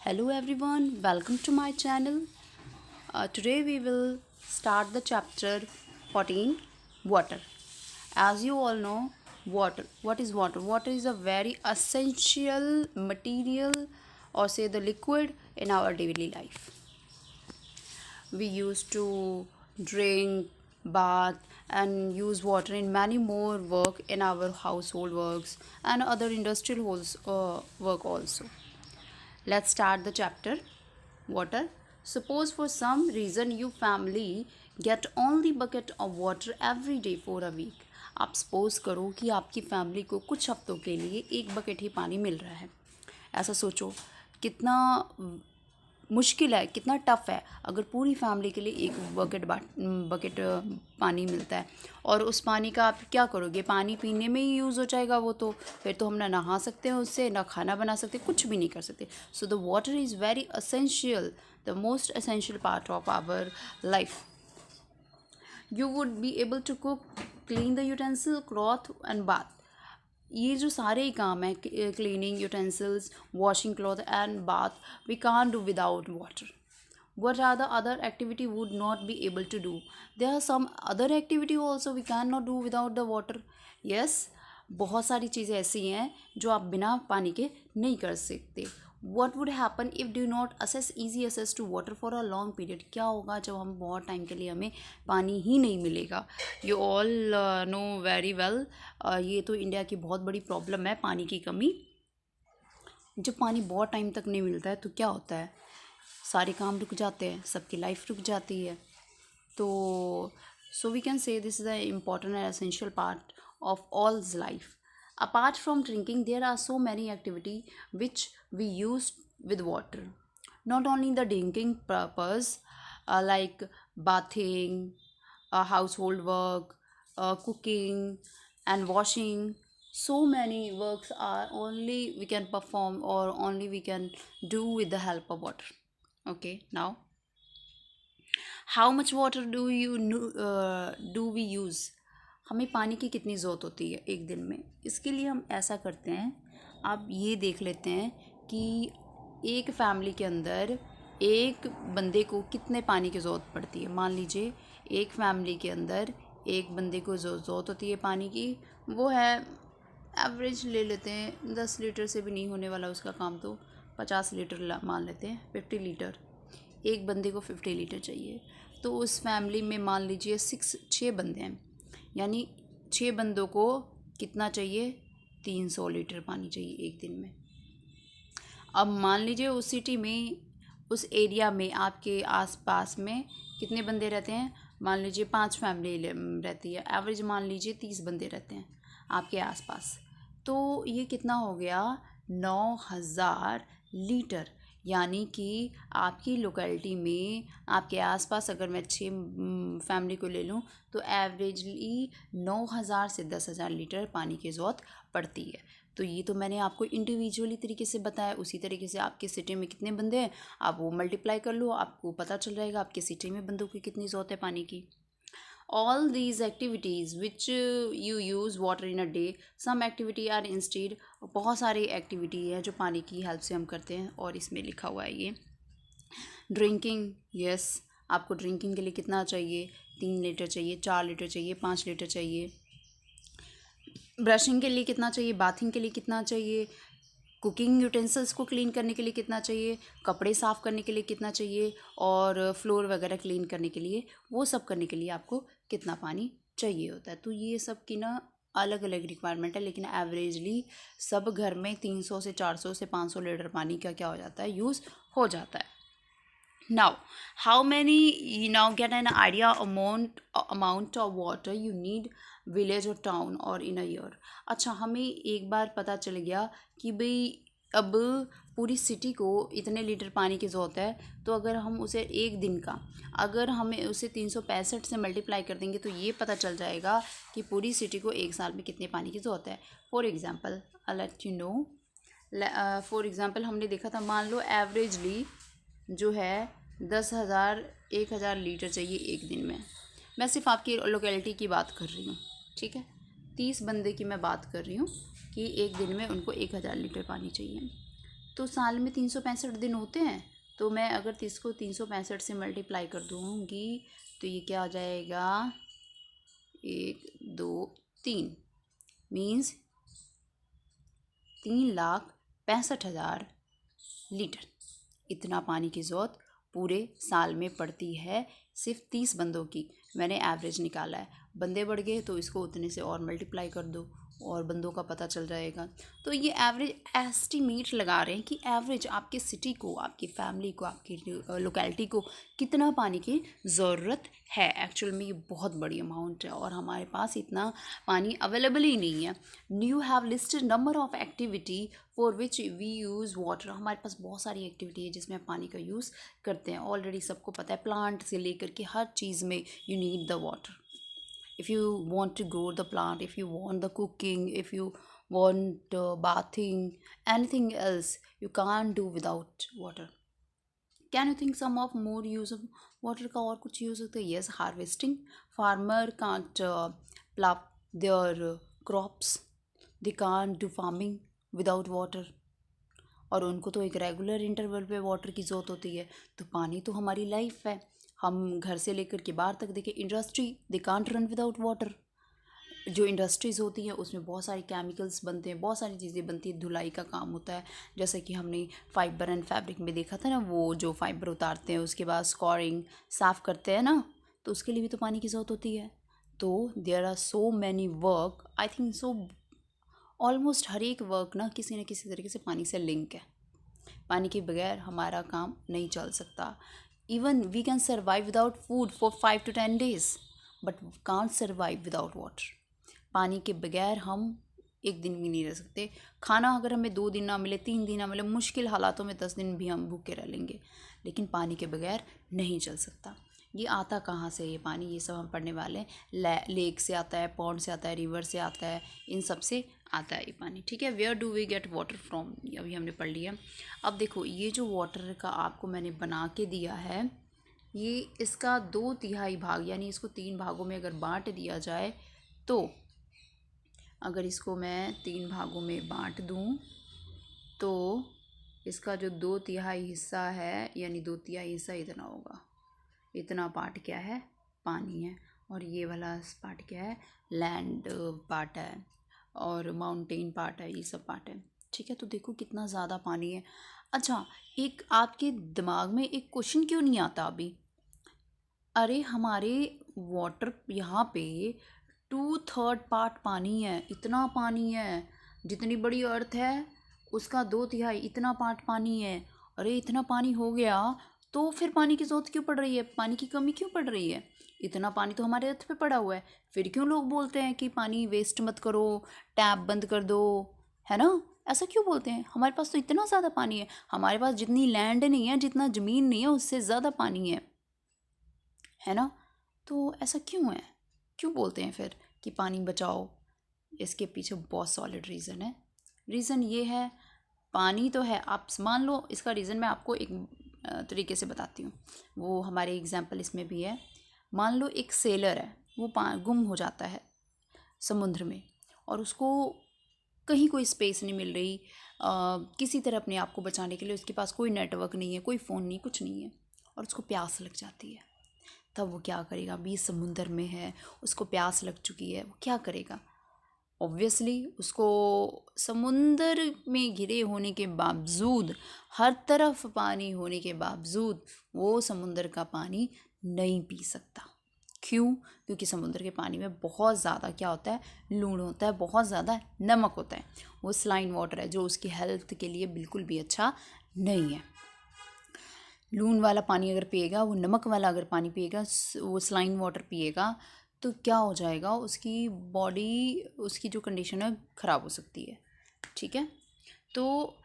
Hello everyone, welcome to my channel. Today we will start the chapter 14 Water. As you all know, water. What is water? Water is a very essential material or say the liquid in our daily life. We used to drink, bath, and use water in many more work in our household works and other industrial work also. Let's start the chapter water. Suppose for some reason you family get only bucket of water every day for a week. आप suppose करो कि आपकी family को कुछ हफ्तों के लिए एक बकेट ही पानी मिल रहा है. ऐसा सोचो कितना मुश्किल है, कितना टफ़ है अगर पूरी फैमिली के लिए एक बकेट पानी मिलता है और उस पानी का आप क्या करोगे. पानी पीने में ही यूज़ हो जाएगा वो, तो फिर तो हम ना नहा सकते हैं उससे, ना खाना बना सकते, कुछ भी नहीं कर सकते. So the water is very essential, the most essential part of our life. You would be able to cook, clean the utensil, cloth and bath. ये जो सारे ही काम है, cleaning utensils, washing cloth and bath, we can't do without water. What are the other activity would not be able to do? There are some other activity also we cannot do without the water. Yes, बहुत सारी चीज़ें ऐसी हैं जो आप बिना पानी के नहीं कर सकते. What would happen if do not easy access to water for a long period? क्या होगा जब हम बहुत टाइम के लिए हमें पानी ही नहीं मिलेगा. You all know very well, ये तो इंडिया की बहुत बड़ी प्रॉब्लम है, पानी की कमी. जब पानी बहुत टाइम तक नहीं मिलता है तो क्या होता है, सारे काम रुक जाते हैं, सबकी लाइफ रुक जाती है. तो so we can say this is the important and essential part of all's life. Apart from drinking, there are so many activity which we use with water. Not only the drinking purpose, like bathing, household work, cooking, and washing. So many works are only we can perform or only we can do with the help of water. Okay, now how much water do we use? हमें पानी की कितनी ज़रूरत होती है एक दिन में. इसके लिए हम ऐसा करते हैं, आप ये देख लेते हैं कि एक फैमिली के अंदर एक बंदे को कितने पानी की ज़रूरत पड़ती है. मान लीजिए एक फैमिली के अंदर एक बंदे को जो ज़रूरत होती है पानी की, वो है एवरेज ले लेते हैं 10 लीटर से भी नहीं होने वाला उसका काम, तो 50 लीटर मान लेते हैं, 50 लीटर. एक बंदे को 50 लीटर चाहिए. तो उस फैमिली में मान लीजिए 6 बंदे हैं, यानी 6 बंदों को कितना चाहिए, 300 लीटर पानी चाहिए एक दिन में. अब मान लीजिए उस सिटी में, उस एरिया में, आपके आसपास में कितने बंदे रहते हैं. मान लीजिए 5 फैमिली रहती है, एवरेज मान लीजिए 30 बंदे रहते हैं आपके आसपास. तो ये कितना हो गया, 9,000 लीटर. यानी कि आपकी लोकेलिटी में आपके आसपास अगर मैं 6 फैमिली को ले लूँ तो एवरेजली 9,000 से 10,000 लीटर पानी की ज़रूरत पड़ती है. तो ये तो मैंने आपको इंडिविजुअली तरीके से बताया. उसी तरीके से आपके सिटी में कितने बंदे हैं आप वो मल्टीप्लाई कर लो, आपको पता चल जाएगा आपके सिटी में बंदों की कितनी ज़रूरत है पानी की. All these activities which you use water in a day, some activity are instead. बहुत सारी एक्टिविटी है जो पानी की हेल्प से हम करते हैं और इसमें लिखा हुआ है ये ड्रिंकिंग. यस, आपको ड्रिंकिंग के लिए कितना चाहिए, 3 लीटर चाहिए, 4 लीटर चाहिए, 5 लीटर चाहिए. ब्रशिंग के लिए कितना चाहिए, बाथिंग के लिए कितना चाहिए, कुकिंग यूटेंसिल्स को क्लीन करने के लिए कितना चाहिए, कपड़े साफ़ करने के लिए कितना चाहिए, और फ्लोर वगैरह क्लीन करने के लिए, वो सब करने के लिए आपको कितना पानी चाहिए होता है. तो ये सब की ना अलग अलग रिक्वायरमेंट है, लेकिन एवरेजली सब घर में 300 से 400 से 500 लीटर पानी का क्या हो जाता है, यूज़ हो जाता है. Now, how many you now get an idea amount of water you need village or town or in a year. अच्छा, हमें एक बार पता चल गया कि भाई अब पूरी सिटी को इतने लीटर पानी की ज़रूरत है. तो अगर हम उसे एक दिन का, अगर हमें उसे 365 से मल्टीप्लाई कर देंगे तो ये पता चल जाएगा कि पूरी सिटी को एक साल में कितने पानी की ज़रूरत है. For example I let you know. For example हमने देखा था, मान लो एवरेजली जो है 10,000 1,000 लीटर चाहिए एक दिन में. मैं सिर्फ आपकी लोकेलिटी की बात कर रही हूँ, ठीक है. 30 बंदे की मैं बात कर रही हूँ कि एक दिन में उनको 1,000 लीटर पानी चाहिए. तो साल में 365 दिन होते हैं, तो मैं अगर इसको 365 से मल्टीप्लाई कर दूँगी तो ये क्या आ जाएगा, 1 2 3 मीन्स 3,65,000 लीटर। इतना पानी की ज़रूरत पूरे साल में पड़ती है सिर्फ 30 बंदों की। मैंने एवरेज निकाला है, बंदे बढ़ गए तो इसको उतने से और मल्टीप्लाई कर दो और बंदों का पता चल जाएगा। तो ये एवरेज एस्टिमेट लगा रहे हैं कि एवरेज आपके सिटी को, आपकी फैमिली को, आपकी लोकेलिटी को कितना पानी की ज़रूरत है। एक्चुअल में ये बहुत बड़ी अमाउंट है और हमारे पास इतना पानी अवेलेबल ही नहीं है। You have listed number of activity for which we use water. हमारे पास बहुत सारी एक्टिविटी है जिसमें हम पानी का यूज़ करते हैं। ऑलरेडी सबको पता है, प्लांट से लेकर के हर चीज़ में you need the water. If you want to grow the plant, if you want the cooking, if you want bathing, anything else you can't do without water. Can you think some of more use of water का और कुछ use होता है? Yes, harvesting. Farmer can't plow their crops. They can't do farming without water. और उनको तो एक regular interval पे वाटर की ज़रूरत होती है। तो पानी तो हमारी लाइफ है। हम घर से लेकर के बाहर तक देखें, industry they can't run without water. जो इंडस्ट्रीज़ होती हैं उसमें बहुत सारे केमिकल्स बनते हैं, बहुत सारी चीज़ें बनती हैं, धुलाई का काम होता है। जैसे कि हमने फाइबर एंड फैब्रिक में देखा था ना, वो जो फाइबर उतारते हैं उसके बाद स्कोरिंग साफ़ करते हैं ना, तो उसके लिए भी तो पानी की ज़रूरत होती है। तो there are so many work, I think so almost हर एक वर्क ना किसी न किसी तरीके से पानी से लिंक है। पानी के बगैर हमारा काम नहीं चल सकता। Even we can survive without food for 5 to 10 days, but can't survive without water. पानी के बगैर हम एक दिन भी नहीं रह सकते। खाना अगर हमें 2 दिन ना मिले, 3 दिन ना मिले, मुश्किल हालातों में 10 दिन भी हम भूखे रह लेंगे, लेकिन पानी के बगैर नहीं चल सकता। ये आता कहाँ से ये पानी? ये सब हम पढ़ने वाले हैं। लेक से आता है, पॉन्ड से आता है, रिवर से आता है, इन सब से आता है ये पानी। ठीक है, where do we get water from, अभी हमने पढ़ लिया। अब देखो, ये जो वाटर का आपको मैंने बना के दिया है, ये इसका 2/3 भाग, यानी इसको 3 भागों में अगर बांट दिया जाए, तो अगर इसको मैं 3 भागों में बांट दूं तो इसका जो 2/3 हिस्सा है, यानी 2/3 हिस्सा इतना होगा। इतना पार्ट क्या है? पानी है। और ये वाला पार्ट क्या है? लैंड पार्ट है और माउंटेन पार्ट है, ये सब पार्ट है। ठीक है, तो देखो कितना ज़्यादा पानी है। अच्छा, एक आपके दिमाग में एक क्वेश्चन क्यों नहीं आता अभी? अरे हमारे वाटर यहाँ पे 2/3 पार्ट पानी है, इतना पानी है। जितनी बड़ी अर्थ है उसका 2/3 इतना पार्ट पानी है। अरे इतना पानी हो गया तो फिर पानी की ज़रूरत क्यों पड़ रही है? पानी की कमी क्यों पड़ रही है? इतना पानी तो हमारे अर्थ पे पड़ा हुआ है। फिर क्यों लोग बोलते हैं कि पानी वेस्ट मत करो, टैप बंद कर दो, है ना? ऐसा क्यों बोलते हैं? हमारे पास तो इतना ज़्यादा पानी है। हमारे पास जितनी लैंड नहीं है, जितना ज़मीन नहीं है, उससे ज़्यादा पानी है ना? तो ऐसा क्यों है? क्यों बोलते हैं फिर कि पानी बचाओ? इसके पीछे बहुत सॉलिड रीज़न है। रीज़न ये है, पानी तो है, आप मान लो इसका रीज़न मैं आपको एक तरीके से बताती हूँ। वो हमारे एग्जाम्पल इसमें भी है। मान लो एक सेलर है, वो गुम हो जाता है समुद्र में और उसको कहीं कोई स्पेस नहीं मिल रही, किसी तरह अपने आप को बचाने के लिए। उसके पास कोई नेटवर्क नहीं है, कोई फ़ोन नहीं, कुछ नहीं है, और उसको प्यास लग जाती है। तब वो क्या करेगा? बीच समुंदर में है, उसको प्यास लग चुकी है, वो क्या करेगा? ऑब्वियसली उसको समुंदर में घिरे होने के बावजूद, हर तरफ पानी होने के बावजूद, वो समुंदर का पानी नहीं पी सकता। क्यों? क्योंकि समुद्र के पानी में बहुत ज़्यादा क्या होता है? लूण होता है, बहुत ज़्यादा नमक होता है। वो सलाइन वाटर है जो उसकी हेल्थ के लिए बिल्कुल भी अच्छा नहीं है। लूण वाला पानी अगर पिएगा, वो नमक वाला अगर पानी पिएगा, वो सलाइन वाटर पिएगा, तो क्या हो जाएगा? उसकी बॉडी, उसकी जो कंडीशन है ख़राब हो सकती है। ठीक है, तो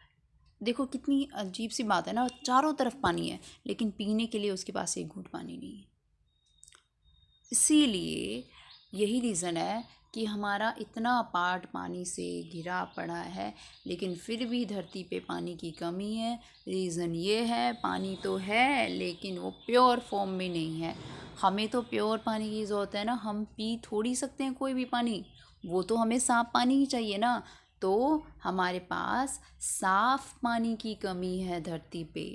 देखो कितनी अजीब सी बात है ना, चारों तरफ पानी है लेकिन पीने के लिए उसके पास एक घूंट पानी नहीं है। इसीलिए यही रीज़न है कि हमारा इतना पार्ट पानी से घिरा पड़ा है, लेकिन फिर भी धरती पे पानी की कमी है। रीज़न ये है, पानी तो है लेकिन वो प्योर फॉर्म में नहीं है। हमें तो प्योर पानी की ज़रूरत है ना, हम पी थोड़ी सकते हैं कोई भी पानी, वो तो हमें साफ पानी ही चाहिए ना। तो हमारे पास साफ पानी की कमी है धरती पे,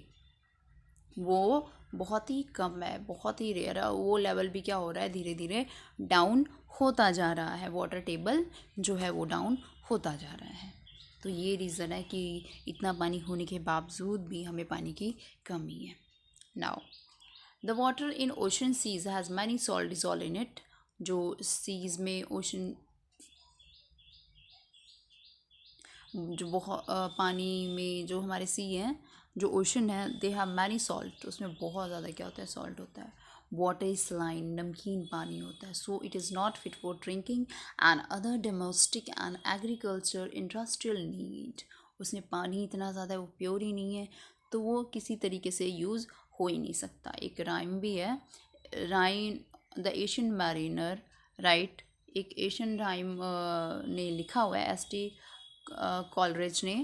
वो बहुत ही कम है, बहुत ही रेयर है। वो लेवल भी क्या हो रहा है, धीरे धीरे डाउन होता जा रहा है, वाटर टेबल जो है वो डाउन होता जा रहा है। तो ये रीज़न है कि इतना पानी होने के बावजूद भी हमें पानी की कमी है। Now the water in ocean seas has many salt dissolve in it. जो सीज में ओशन जो बहुत पानी में जो हमारे सी हैं, जो ओशन है, दे हैव मैनी सॉल्ट, उसमें बहुत ज़्यादा क्या होता है, सॉल्ट होता है। वाटर इज सलाइन, नमकीन पानी होता है। So it is not fit for drinking and other domestic and agriculture industrial need. उसमें पानी इतना ज़्यादा वो प्योर ही नहीं है, तो वो किसी तरीके से यूज़ हो ही नहीं सकता। एक राइम भी है, rime the Asian mariner right, एक एशियन राइम ने लिखा हुआ है एस.टी. कॉलरेज ने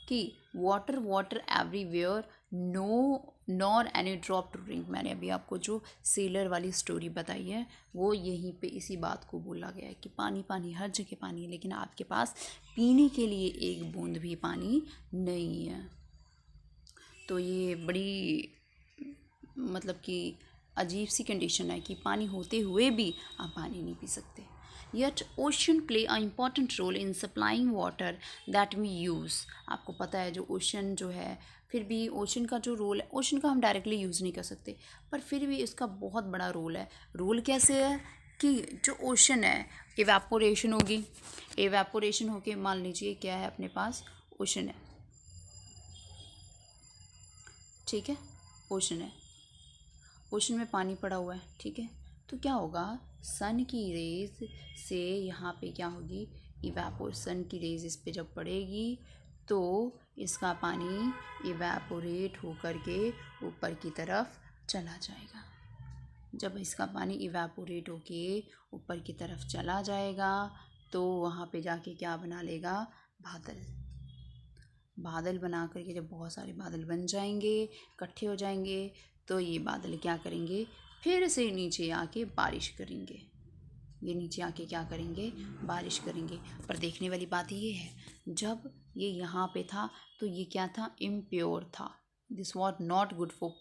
कि water water everywhere, no nor any drop to drink. मैंने अभी आपको जो सेलर वाली स्टोरी बताई है वो यहीं पे इसी बात को बोला गया है कि पानी पानी, हर जगह पानी है, लेकिन आपके पास पीने के लिए एक बूंद भी पानी नहीं है। तो ये बड़ी मतलब कि अजीब सी कंडीशन है कि पानी होते हुए भी आप पानी नहीं पी सकते। Yet ocean play an important role in supplying water that we use। आपको पता है जो ओशन जो है, फिर भी ओशन का जो रोल है, ओशन का हम डायरेक्टली यूज़ नहीं कर सकते, पर फिर भी इसका बहुत बड़ा रोल है। रोल कैसे है कि जो ओशन है, इवेपोरेशन होगी, इवेपोरेशन होके मान लीजिए क्या है, अपने पास ओशन है, ठीक है, ओशन है, ओशन में पानी पड़ा हुआ है, ठीक है, तो क्या होगा, सन की रेज से यहाँ पे क्या होगी, सन की रेज इस पे जब पड़ेगी तो इसका पानी इवेपोरेट होकर के ऊपर की तरफ चला जाएगा। जब इसका पानी इवेपोरेट होके ऊपर की तरफ चला जाएगा तो वहाँ पे जाके क्या बना लेगा, बादल। बादल बना करके जब बहुत सारे बादल बन जाएंगे, इकट्ठे हो जाएंगे, तो ये बादल क्या करेंगे, फिर से नीचे आके बारिश करेंगे। ये नीचे आके क्या करेंगे, बारिश करेंगे। पर देखने वाली बात ये है, जब ये यहाँ पे था तो ये क्या था, इम्प्योर था, this was not good for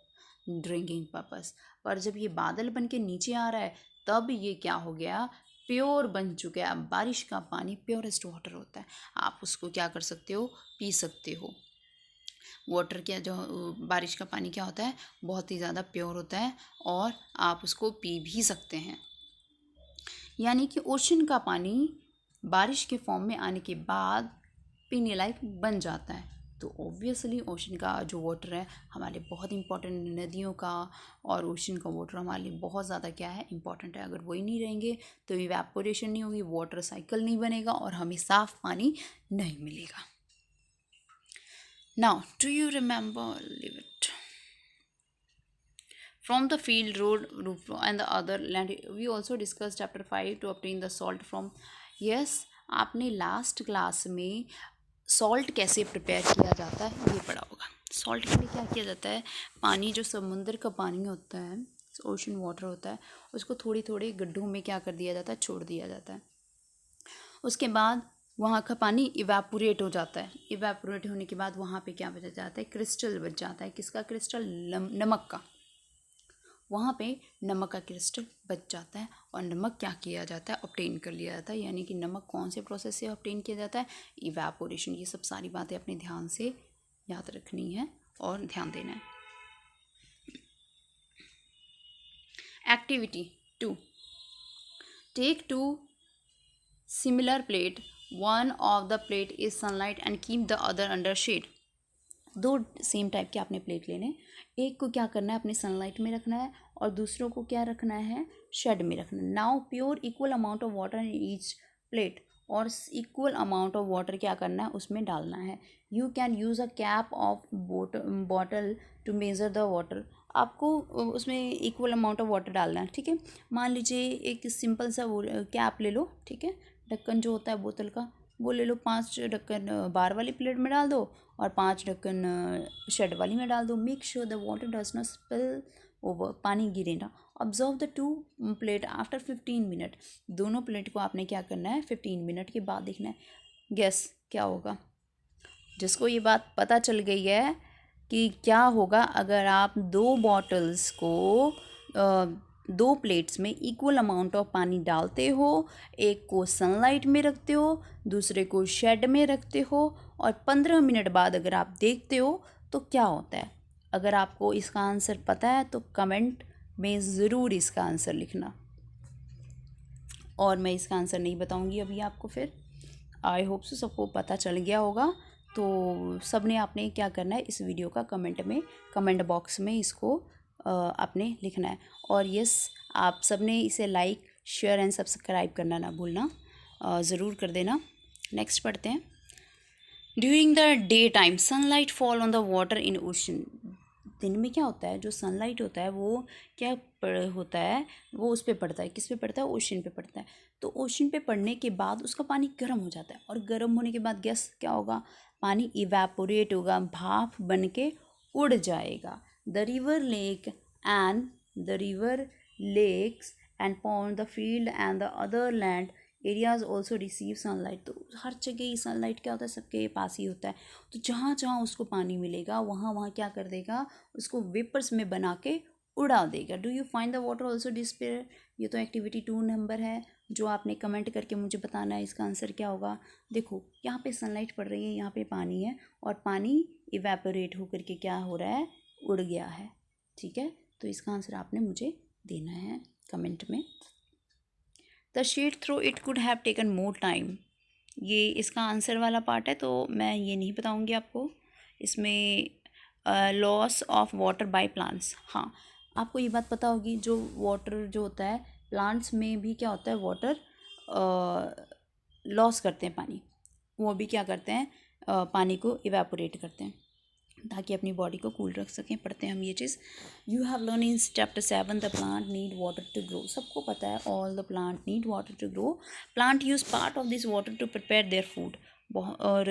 drinking purpose. पर जब ये बादल बन के नीचे आ रहा है तब ये क्या हो गया, प्योर बन चुका है। अब बारिश का पानी प्योरेस्ट वाटर होता है, आप उसको क्या कर सकते हो, पी सकते हो। वाटर क्या, जो बारिश का पानी क्या होता है, बहुत ही ज़्यादा प्योर होता है और आप उसको पी भी सकते हैं। यानी कि ओशन का पानी बारिश के फॉर्म में आने के बाद पीने लायक बन जाता है। तो ऑब्वियसली ओशन का जो वाटर है हमारे लिए बहुत इंपॉर्टेंट, नदियों का और ओशन का वाटर हमारे लिए बहुत ज़्यादा क्या है, इंपॉर्टेंट है। अगर वही नहीं रहेंगे तो इवेपोरेशन नहीं होगी, वाटर साइकिल नहीं बनेगा और हमें साफ पानी नहीं मिलेगा। Now do you remember, live it from the field, road, roof and the other land। we also discussed chapter 5 to obtain the salt from। yes, आपने लास्ट क्लास में सॉल्ट कैसे प्रिपेयर किया जाता है ये पढ़ा होगा। सॉल्ट के लिए क्या किया जाता है, पानी जो समुद्र का पानी होता है, ओशन वाटर होता है, उसको थोड़ी थोड़े गड्ढों में क्या कर दिया जाता है, छोड़ दिया जाता है। उसके बाद वहाँ का पानी इवेपोरेट हो जाता है। इवेपोरेट होने के बाद वहाँ पे क्या बच जाता है, क्रिस्टल बच जाता है। किसका क्रिस्टल, नमक का। वहाँ पे नमक का क्रिस्टल बच जाता है और नमक क्या किया जाता है, ऑब्टेन कर लिया जाता है। यानी कि नमक कौन से प्रोसेस से ऑब्टेन किया जाता है, इवेपोरेशन। ये सब सारी बातें अपने ध्यान से याद रखनी है और ध्यान देना है। Activity 2, take 2 similar plate, one of the plate is sunlight and keep the other under shade. दो सेम टाइप के आपने प्लेट लेने, एक को क्या करना है, अपने सनलाइट में रखना है और दूसरों को क्या रखना है, शेड में रखना है। Now pour equal amount of water in each plate, और इक्वल अमाउंट ऑफ वाटर क्या करना है, उसमें डालना है। You can use a cap of bottle to measure the water. आपको उसमें इक्वल अमाउंट ऑफ वाटर डालना है, ठीक है। मान लीजिए एक सिंपल सा कैप ले लो, ठीक है, ढक्कन जो होता है बोतल का वो ले लो। 5 ढक्कन बार वाली प्लेट में डाल दो और 5 ढक्कन शेड वाली में डाल दो। Make sure the water does not spill over, पानी गिरे ना। Observe the 2 plate after 15 minute. दोनों प्लेट को आपने क्या करना है, 15 मिनट के बाद देखना है। गेस क्या होगा? जिसको ये बात पता चल गई है कि क्या होगा अगर आप दो बॉटल्स को दो प्लेट्स में इक्वल अमाउंट ऑफ पानी डालते हो, एक को सनलाइट में रखते हो, दूसरे को शेड में रखते हो, और 15 मिनट बाद अगर आप देखते हो तो क्या होता है? अगर आपको इसका आंसर पता है तो कमेंट में ज़रूर इसका आंसर लिखना, और मैं इसका आंसर नहीं बताऊंगी अभी आपको। फिर आई होप सो सबको पता चल गया होगा। तो सब ने आपने क्या करना है, इस वीडियो का कमेंट बॉक्स में इसको आपने लिखना है। और यस, आप सब ने इसे लाइक शेयर एंड सब्सक्राइब करना ना भूलना, ज़रूर कर देना। नेक्स्ट पढ़ते हैं। During the day time sunlight fall on the water in ocean. दिन में क्या होता है, जो सनलाइट होता है वो क्या होता है, वो उस पे पड़ता है। किस पे पड़ता है? ओशन पे पड़ता है। तो ओशन पे पड़ने के बाद उसका पानी गर्म हो जाता है, और गर्म होने के बाद गैस क्या होगा? पानी इवेपोरेट होगा, भाप बन के उड़ जाएगा। The river lakes and pond, the field and the other land areas also receive sunlight. तो हर जगह ही सनलाइट क्या होता है, सबके पास ही होता है। तो जहाँ जहाँ उसको पानी मिलेगा वहाँ वहाँ क्या कर देगा, उसको वेपर्स में बना के उड़ा देगा। Do you find the water also despair? ये तो एक्टिविटी 2 नंबर है, जो आपने कमेंट करके मुझे बताना है इसका आंसर क्या होगा। देखो यहाँ पे सनलाइट पड़ रही है, यहाँ पे पानी है, और पानी इवेपोरेट होकर के क्या हो रहा है, उड़ गया है। ठीक है, तो इसका आंसर आपने मुझे देना है कमेंट में। The sheet through it could have taken more time. ये इसका आंसर वाला पार्ट है, तो मैं ये नहीं बताऊंगी आपको। इसमें loss of water by plants. हाँ, आपको ये बात पता होगी, जो वाटर जो होता है प्लांट्स में भी क्या होता है, वाटर लॉस करते हैं पानी। वो भी क्या करते हैं, पानी को इवेपोरेट करते हैं ताकि अपनी बॉडी को कूल रख सकें। पढ़ते हैं हम ये चीज़। You have learn in chapter 7 the plant need water to grow. सबको पता है all the plant need water to grow. Plant use part of this water to prepare their food. और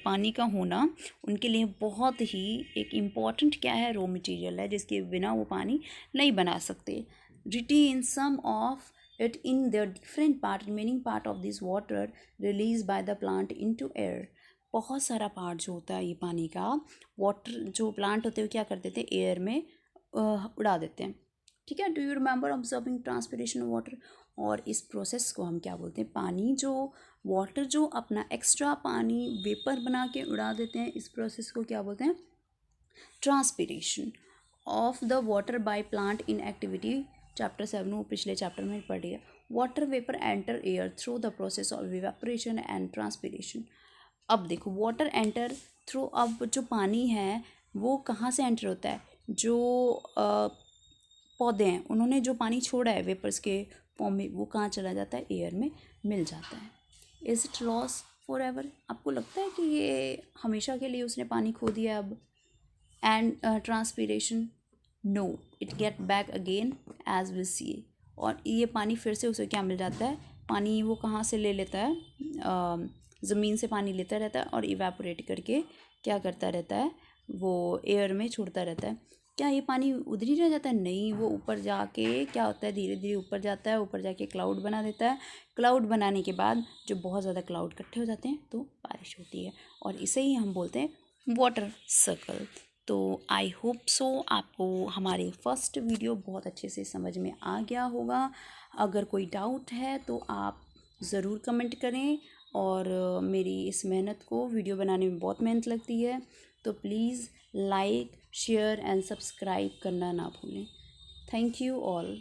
पानी का होना उनके लिए बहुत ही एक इम्पॉर्टेंट क्या है, रो मटेरियल है, जिसके बिना वो पानी नहीं बना सकते। रिटी in some of it in the different part, remaining part of this water release by the plant into air. बहुत सारा पार्ट जो होता है ये पानी का, वाटर जो प्लांट होते हैं क्या कर देते हैं, एयर में उड़ा देते हैं। ठीक है, do you remember observing transpiration water? और इस प्रोसेस को हम क्या बोलते हैं, पानी जो वाटर जो अपना एक्स्ट्रा पानी वेपर बना के उड़ा देते हैं, इस प्रोसेस को क्या बोलते हैं, transpiration of the water by plant in activity chapter 7। वो पिछले चैप्टर में पढ़ लिया। Water vapour enter air through the process of evaporation and transpiration. अब देखो, वाटर एंटर थ्रू, अब जो पानी है वो कहाँ से एंटर होता है, जो पौधे हैं उन्होंने जो पानी छोड़ा है वेपर्स के फॉर्म में, वो कहाँ चला जाता है, एयर में मिल जाता है। Is it loss for ever? आपको लगता है कि ये हमेशा के लिए उसने पानी खो दिया अब? And transpiration, no, it get back again as will see. और ये पानी फिर से उसे क्या मिल जाता है, पानी वो कहाँ से ले लेता है, ज़मीन से पानी लेता रहता है और इवेपोरेट करके क्या करता रहता है, वो एयर में छोड़ता रहता है। क्या ये पानी उधर ही रह जाता है? नहीं, वो ऊपर जाके क्या होता है, धीरे धीरे ऊपर जाता है, ऊपर जाके क्लाउड बना देता है। क्लाउड बनाने के बाद जो बहुत ज़्यादा क्लाउड इकट्ठे हो जाते हैं तो बारिश होती है, और इसे ही हम बोलते हैं वाटर सर्कल। तो आई होप सो आपको हमारे फर्स्ट वीडियो बहुत अच्छे से समझ में आ गया होगा। अगर कोई डाउट है तो आप ज़रूर कमेंट करें, और मेरी इस मेहनत को, वीडियो बनाने में बहुत मेहनत लगती है, तो please like share and subscribe करना ना भूलें। Thank you all.